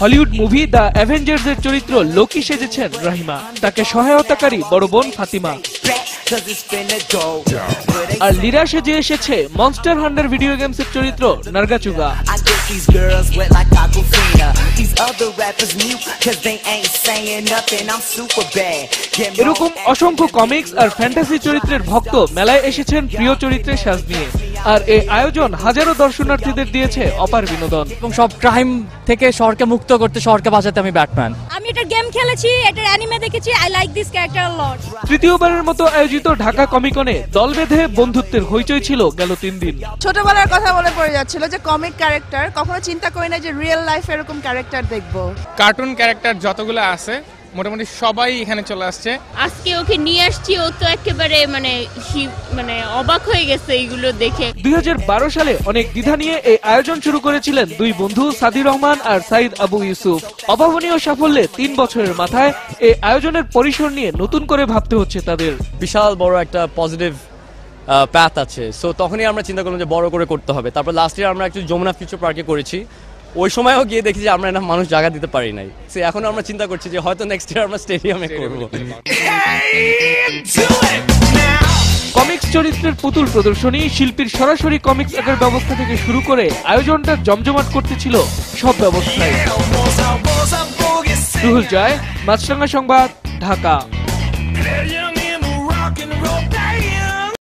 Hollywood movie the Avengers এর চরিত্র Loki সেজেছেন Rahima, তাকে সহায়তাকারী বড় বোন ফাতিমা। আর লিরা সেজে এসেছে মনস্টার হান্টার ভিডিও গেমসের চরিত্র নার্গাচুগা। এরকম অসংখ্য কমিক্স আর ফ্যান্টাসি চরিত্রের ভক্ত মেলায় এসেছেন প্রিয় চরিত্রের সাজ নিয়ে। আর এই আয়োজন হাজারো দর্শনার্থীদের দিয়েছে অপার বিনোদন। এবং সব ক্রাইম থেকে শহরকে মুক্ত করতে, শহরকে বাঁচাতে আমি ব্যাটম্যান। আমি এটার গেম খেলেছি, এটার অ্যানিমে দেখেছি, আই লাইক দিস ক্যারেক্টার আ লট। তৃতীয়বারের মতো আয়োজিত ঢাকা কমিকনে দল বেঁধে বন্ধুত্বের হইচই ছিল গেল 3 দিন। ছোটবেলার কথা মনে পড়ে যাচ্ছিল যে কমিক ক্যারেক্টার, কখনো চিন্তা করি না যে রিয়েল লাইফ এরকম ক্যারেক্টার দেখবো। কার্টুন ক্যারেক্টার যতগুলো আছে মোটামুটি সবাই এখানে চলে আসছে। আজকে ওকে নিয়ে আসছি, ও তো একেবারে মানে অবাক হয়ে গেছে এইগুলো দেখে। 2012 সালে অনেক দ্বিধা নিয়ে এই আয়োজন শুরু করেছিলেন দুই বন্ধু সাদি রহমান আর সাইদ আবু ইউসুফ। অভাবনীয় সাফল্যে 3 বছরের মাথায় এই আয়োজনের পরিসর নিয়ে নতুন করে ভাবতে হচ্ছে তাদের। বিশাল বড় একটা পজিটিভ প্যাথ আছে, সো তখনই আমরা চিন্তা করলাম যে বড় করে করতে হবে। তারপর লাস্ট ইয়ার আমরা একটু যমুনা ফিউচার পার্কে করেছি, ওই সময়ও গিয়ে দেখি যে আমরা না মানুষ জায়গা দিতে পারি নাই। এখন আমরা চিন্তা করছি যে হয়তো নেক্সট ইয়ার আমরা স্টেডিয়ামে করব। কমিক্স চরিত্রের পুতুল প্রদর্শনী, শিল্পীর সরাসরি কমিক্স আঁকার ব্যবস্থা থেকে শুরু করে আয়োজনটা জমজমাট করতেছিল সব ব্যবস্থায়। রুহুল জয়, মাছরাঙা সংবাদ, ঢাকা।